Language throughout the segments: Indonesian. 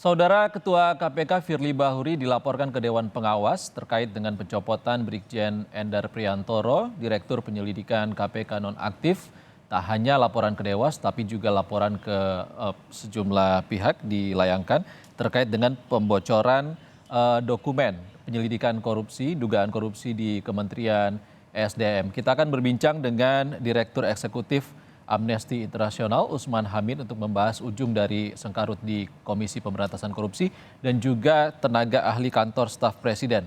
Saudara Ketua KPK Firly Bahuri dilaporkan ke Dewan Pengawas terkait dengan pencopotan Brigjen Endar Priantoro, Direktur Penyelidikan KPK nonaktif. Tak hanya laporan ke Dewas, tapi juga laporan ke sejumlah pihak dilayangkan terkait dengan pembocoran dokumen penyelidikan korupsi, dugaan korupsi di Kementerian ESDM. Kita akan berbincang dengan Direktur Eksekutif Amnesty International Usman Hamid untuk membahas ujung dari sengkarut di Komisi Pemberantasan Korupsi dan juga tenaga ahli kantor staf Presiden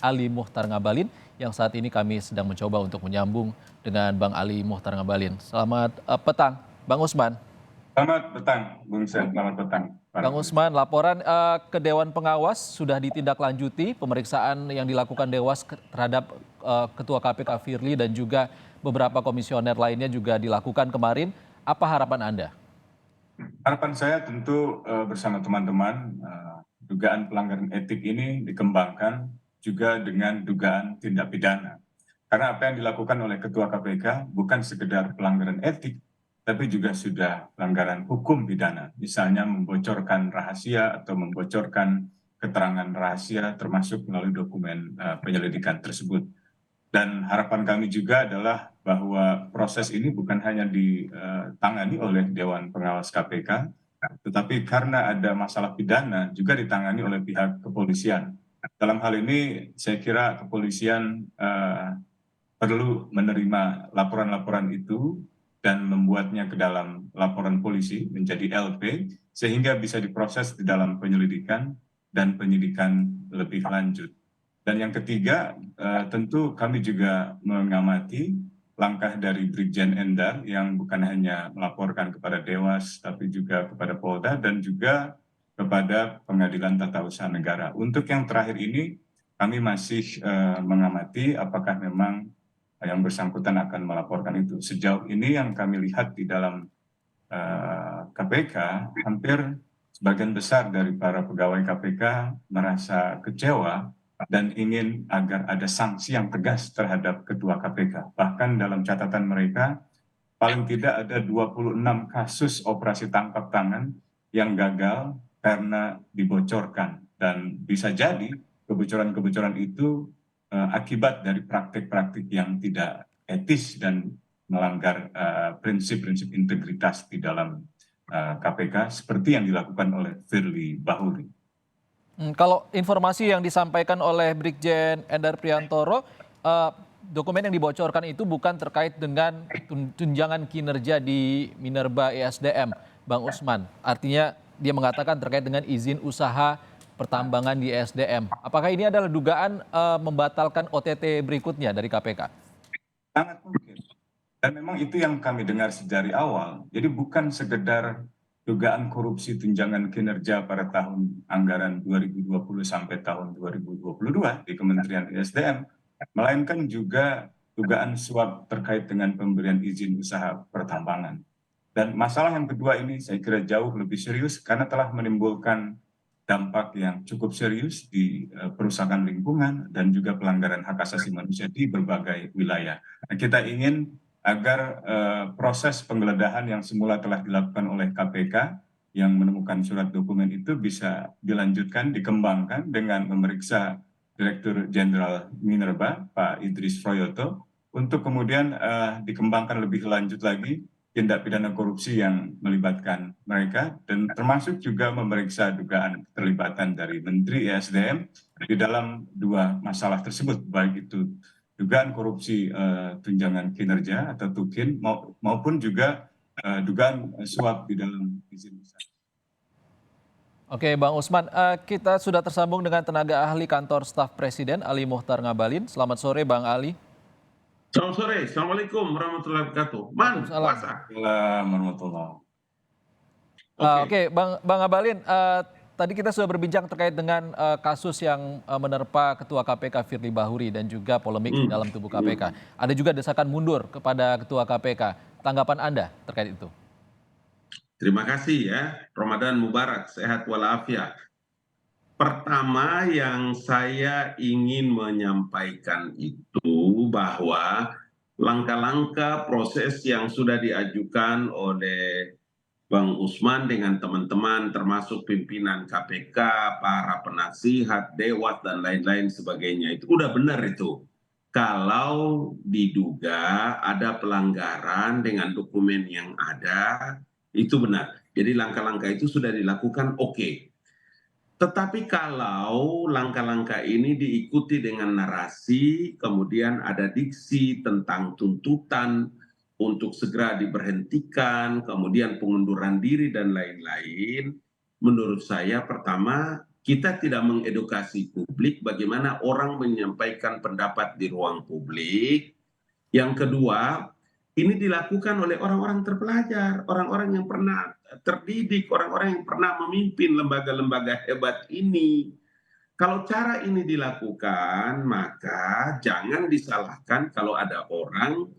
Ali Muhtar Ngabalin yang saat ini kami sedang mencoba untuk menyambung dengan Bang Ali Muhtar Ngabalin. Selamat petang, Bang Usman. Selamat petang, Bung Sen. Selamat petang. Bang Usman, laporan ke Dewan Pengawas sudah ditindaklanjuti pemeriksaan yang dilakukan Dewas terhadap Ketua KPK Firly dan juga beberapa komisioner lainnya juga dilakukan kemarin. Apa harapan Anda? Harapan saya tentu bersama teman-teman dugaan pelanggaran etik ini dikembangkan juga dengan dugaan tindak pidana. Karena apa yang dilakukan oleh Ketua KPK bukan sekedar pelanggaran etik, tapi juga sudah pelanggaran hukum pidana. Misalnya membocorkan rahasia atau membocorkan keterangan rahasia termasuk melalui dokumen penyelidikan tersebut. Dan harapan kami juga adalah bahwa proses ini bukan hanya ditangani oleh Dewan Pengawas KPK, tetapi karena ada masalah pidana juga ditangani oleh pihak kepolisian. Dalam hal ini saya kira kepolisian perlu menerima laporan-laporan itu dan membuatnya ke dalam laporan polisi menjadi LP sehingga bisa diproses di dalam penyelidikan dan penyidikan lebih lanjut. Dan yang ketiga, tentu kami juga mengamati langkah dari Brigjen Endar yang bukan hanya melaporkan kepada Dewas, tapi juga kepada Polda dan juga kepada Pengadilan Tata Usaha Negara. Untuk yang terakhir ini, kami masih mengamati apakah memang yang bersangkutan akan melaporkan itu. Sejauh ini yang kami lihat di dalam KPK, hampir sebagian besar dari para pegawai KPK merasa kecewa dan ingin agar ada sanksi yang tegas terhadap Ketua KPK. Bahkan dalam catatan mereka, paling tidak ada 26 kasus operasi tangkap tangan yang gagal karena dibocorkan. Dan bisa jadi kebocoran-kebocoran itu akibat dari praktik-praktik yang tidak etis dan melanggar prinsip-prinsip integritas di dalam KPK seperti yang dilakukan oleh Firly Bahuri. Kalau informasi yang disampaikan oleh Brigjen Endar Priantoro, dokumen yang dibocorkan itu bukan terkait dengan tunjangan kinerja di Minerba ESDM, Bang Usman. Artinya dia mengatakan terkait dengan izin usaha pertambangan di ESDM. Apakah ini adalah dugaan membatalkan OTT berikutnya dari KPK? Sangat mungkin. Dan memang itu yang kami dengar dari awal. Jadi bukan sekedar dugaan korupsi tunjangan kinerja pada tahun anggaran 2020 sampai tahun 2022 di Kementerian ESDM, melainkan juga dugaan suap terkait dengan pemberian izin usaha pertambangan. Dan masalah yang kedua ini saya kira jauh lebih serius karena telah menimbulkan dampak yang cukup serius di perusahaan lingkungan dan juga pelanggaran hak asasi manusia di berbagai wilayah. Nah, kita ingin agar proses penggeledahan yang semula telah dilakukan oleh KPK yang menemukan surat dokumen itu bisa dilanjutkan, dikembangkan dengan memeriksa Direktur Jenderal Minerba, Pak Idris Froyoto, untuk kemudian dikembangkan lebih lanjut lagi tindak pidana korupsi yang melibatkan mereka, dan termasuk juga memeriksa dugaan keterlibatan dari Menteri ESDM di dalam dua masalah tersebut, baik itu dugaan korupsi tunjangan kinerja atau TUKIN maupun juga dugaan suap di dalam izin usaha. Oke, Bang Usman, kita sudah tersambung dengan tenaga ahli kantor staf Presiden Ali Muhtar Ngabalin. Selamat sore, Bang Ali. Selamat sore, Assalamualaikum warahmatullahi wabarakatuh. Man, puasa. Warahmatullahi. Oke, Bang Ngabalin, tadi kita sudah berbincang terkait dengan kasus yang menerpa Ketua KPK Firly Bahuri dan juga polemik di dalam tubuh KPK. Ada juga desakan mundur kepada Ketua KPK. Tanggapan Anda terkait itu? Terima kasih ya, Ramadan Mubarak, sehat walafiat. Pertama yang saya ingin menyampaikan itu bahwa langkah-langkah proses yang sudah diajukan oleh Bang Usman dengan teman-teman termasuk pimpinan KPK, para penasihat, dewas dan lain-lain sebagainya. Itu udah benar itu. Kalau diduga ada pelanggaran dengan dokumen yang ada, itu benar. Jadi langkah-langkah itu sudah dilakukan, oke. Tetapi kalau langkah-langkah ini diikuti dengan narasi, kemudian ada diksi tentang tuntutan untuk segera diberhentikan, kemudian pengunduran diri dan lain-lain, menurut saya pertama kita tidak mengedukasi publik bagaimana orang menyampaikan pendapat di ruang publik. Yang kedua, ini dilakukan oleh orang-orang terpelajar, orang-orang yang pernah terdidik, orang-orang yang pernah memimpin lembaga-lembaga hebat ini. Kalau cara ini dilakukan, maka jangan disalahkan kalau ada orang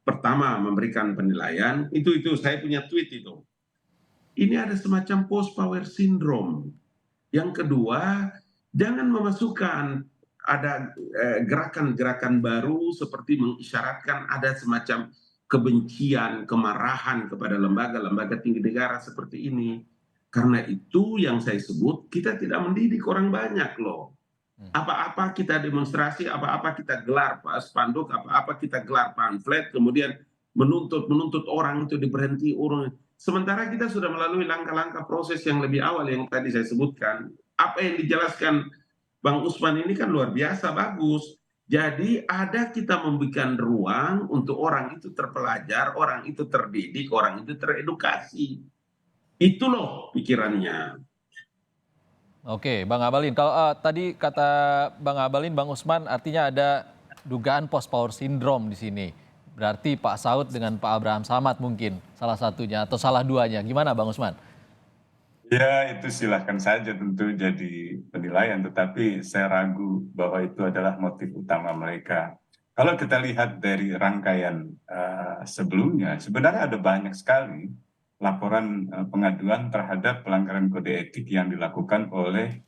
pertama memberikan penilaian, itu saya punya tweet itu. Ini ada semacam post power syndrome. Yang kedua, jangan memasukkan ada gerakan-gerakan baru seperti mengisyaratkan ada semacam kebencian, kemarahan kepada lembaga-lembaga tinggi negara seperti ini. Karena itu yang saya sebut, kita tidak mendidik orang banyak loh. Apa-apa kita demonstrasi, apa-apa kita gelar spanduk, apa-apa kita gelar pamflet, kemudian menuntut orang itu diberhenti urung. Sementara kita sudah melalui langkah-langkah proses yang lebih awal yang tadi saya sebutkan. Apa yang dijelaskan Bang Usman ini kan luar biasa bagus. Jadi ada kita memberikan ruang untuk orang itu terpelajar, orang itu terdidik, orang itu teredukasi. Itu loh pikirannya. Oke, Bang Abalin. Kalau tadi kata Bang Abalin, Bang Usman, artinya ada dugaan post power syndrome di sini. Berarti Pak Saud dengan Pak Abraham Samad mungkin salah satunya atau salah duanya. Gimana Bang Usman? Ya, itu silahkan saja tentu jadi penilaian, tetapi saya ragu bahwa itu adalah motif utama mereka. Kalau kita lihat dari rangkaian sebelumnya, sebenarnya ada banyak sekali laporan pengaduan terhadap pelanggaran kode etik yang dilakukan oleh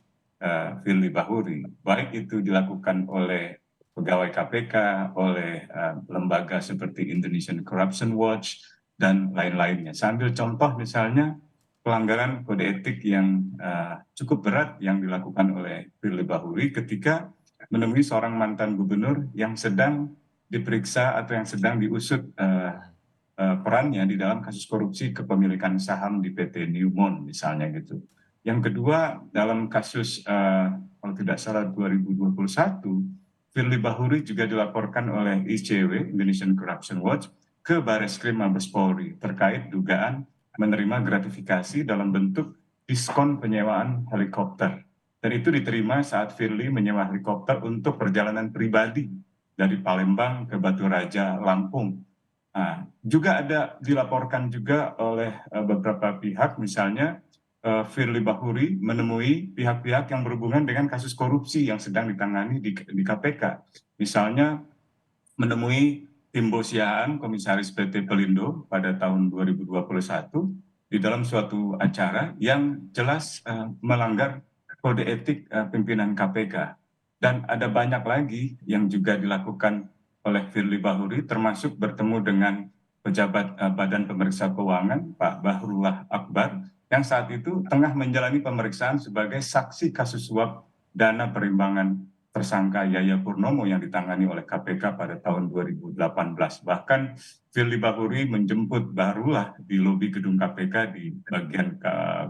Firly Bahuri. Baik itu dilakukan oleh pegawai KPK, oleh lembaga seperti Indonesian Corruption Watch, dan lain-lainnya. Sambil contoh misalnya, pelanggaran kode etik yang cukup berat yang dilakukan oleh Firly Bahuri ketika menemui seorang mantan gubernur yang sedang diperiksa atau yang sedang diusut perannya di dalam kasus korupsi kepemilikan saham di PT Newmont misalnya gitu. Yang kedua, dalam kasus kalau tidak salah 2021, Firly Bahuri juga dilaporkan oleh ICW, Indonesian Corruption Watch, ke Bareskrim Mabes Polri terkait dugaan menerima gratifikasi dalam bentuk diskon penyewaan helikopter. Dan itu diterima saat Firly menyewa helikopter untuk perjalanan pribadi dari Palembang ke Batu Raja, Lampung. Nah, juga ada dilaporkan juga oleh beberapa pihak, misalnya Firly Bahuri menemui pihak-pihak yang berhubungan dengan kasus korupsi yang sedang ditangani di KPK. Misalnya menemui Timbo Siahaan, komisaris PT Pelindo pada tahun 2021 di dalam suatu acara yang jelas melanggar kode etik pimpinan KPK. Dan ada banyak lagi yang juga dilakukan oleh Firly Bahuri, termasuk bertemu dengan pejabat Badan Pemeriksa Keuangan, Pak Bahrullah Akbar, yang saat itu tengah menjalani pemeriksaan sebagai saksi kasus suap dana perimbangan tersangka Yaya Purnomo yang ditangani oleh KPK pada tahun 2018. Bahkan Firly Bahuri menjemput Bahrullah di lobi gedung KPK di bagian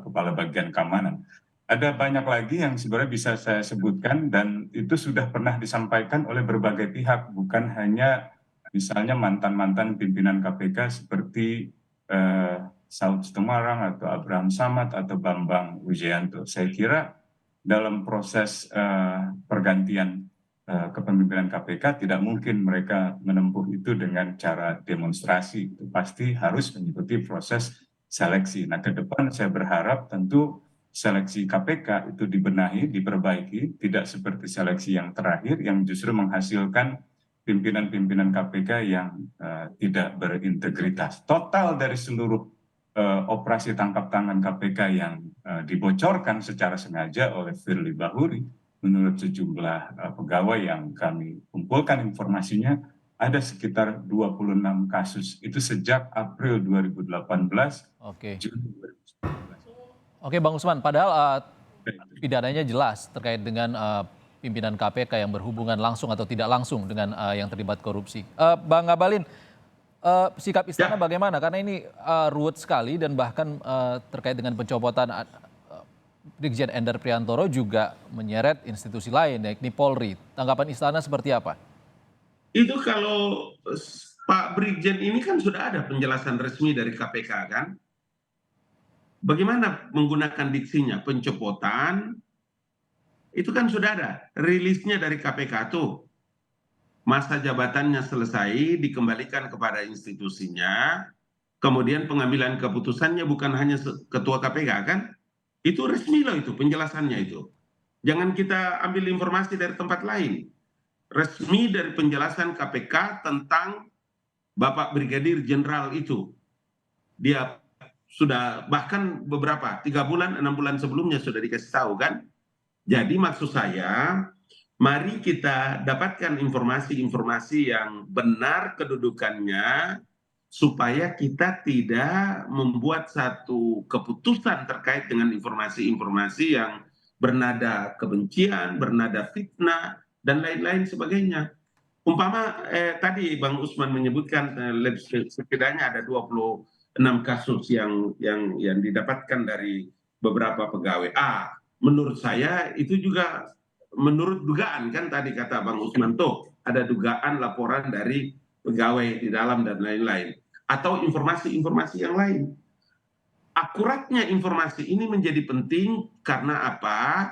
kepala bagian keamanan. Ada banyak lagi yang sebenarnya bisa saya sebutkan dan itu sudah pernah disampaikan oleh berbagai pihak, bukan hanya misalnya mantan-mantan pimpinan KPK seperti Saud Situmorang atau Abraham Samad atau Bambang Wijayanto. Saya kira dalam proses pergantian kepemimpinan KPK tidak mungkin mereka menempuh itu dengan cara demonstrasi. Itu pasti harus mengikuti proses seleksi. Nah, ke depan saya berharap tentu seleksi KPK itu dibenahi, diperbaiki, tidak seperti seleksi yang terakhir yang justru menghasilkan pimpinan-pimpinan KPK yang tidak berintegritas. Total dari seluruh operasi tangkap tangan KPK yang dibocorkan secara sengaja oleh Firly Bahuri, menurut sejumlah pegawai yang kami kumpulkan informasinya, ada sekitar 26 kasus. Itu sejak April 2018, Oke. Juni 2019. Oke, Bang Usman, padahal pidananya jelas terkait dengan pimpinan KPK yang berhubungan langsung atau tidak langsung dengan yang terlibat korupsi. Bang Ngabalin, sikap istana bagaimana? Karena ini ruwet sekali dan bahkan terkait dengan pencopotan Brigjen Endar Priantoro juga menyeret institusi lain, yakni Polri. Tanggapan istana seperti apa? Itu kalau Pak Brigjen ini kan sudah ada penjelasan resmi dari KPK kan? Bagaimana menggunakan diksinya? Pencopotan, itu kan sudah ada rilisnya dari KPK tuh. Masa jabatannya selesai, dikembalikan kepada institusinya, kemudian pengambilan keputusannya bukan hanya ketua KPK kan? Itu resmi loh itu penjelasannya itu. Jangan kita ambil informasi dari tempat lain. Resmi dari penjelasan KPK tentang Bapak Brigadir Jenderal itu. Dia sudah bahkan beberapa 3 bulan 6 bulan sebelumnya sudah dikasih tahu kan. Jadi maksud saya, mari kita dapatkan informasi-informasi yang benar kedudukannya supaya kita tidak membuat satu keputusan terkait dengan informasi-informasi yang bernada kebencian, bernada fitnah, dan lain-lain sebagainya. Umpama tadi Bang Usman menyebutkan setidaknya ada 26 kasus yang didapatkan dari beberapa pegawai. Menurut saya itu juga menurut dugaan kan tadi kata Bang Usman tuh ada dugaan laporan dari pegawai di dalam dan lain-lain atau informasi-informasi yang lain. Akuratnya informasi ini menjadi penting karena apa?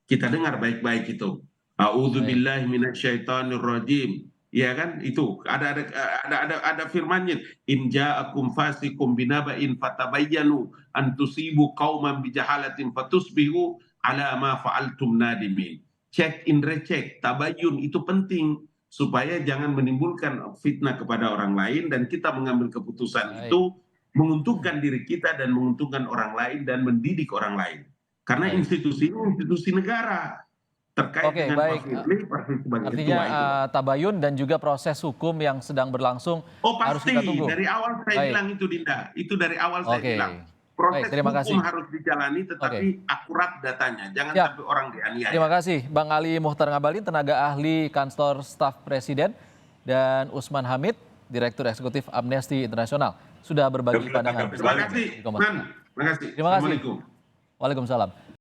Kita dengar baik-baik itu. A'udzubillahi minasyaitonirrajim. Ya kan itu ada firmannya in ja'akum fasiqum binaba'in fatabayyanu an tusibu qauman bijahalatin fatusbihu ala ma fa'altum nadimin. Check in recheck, tabayyun itu penting supaya jangan menimbulkan fitnah kepada orang lain dan kita mengambil keputusan itu menguntungkan diri kita dan menguntungkan orang lain dan mendidik orang lain. Karena institusi ini institusi negara. Terkait dengan Pak Firly sebagai artinya ketua itu. tabayun dan juga proses hukum yang sedang berlangsung harus Pasti kita tunggu. dari awal saya bilang itu Dinda, itu dari awal saya bilang. Proses hukum harus dijalani tetapi akurat datanya, jangan sampai orang dianiaya. Terima kasih Bang Ali Muhtar Ngabalin, tenaga ahli Kantor Staf Presiden, dan Usman Hamid, Direktur Eksekutif Amnesty International, sudah berbagi pandangan. Terima kasih. Terima kasih. Terima kasih. Waalaikumsalam.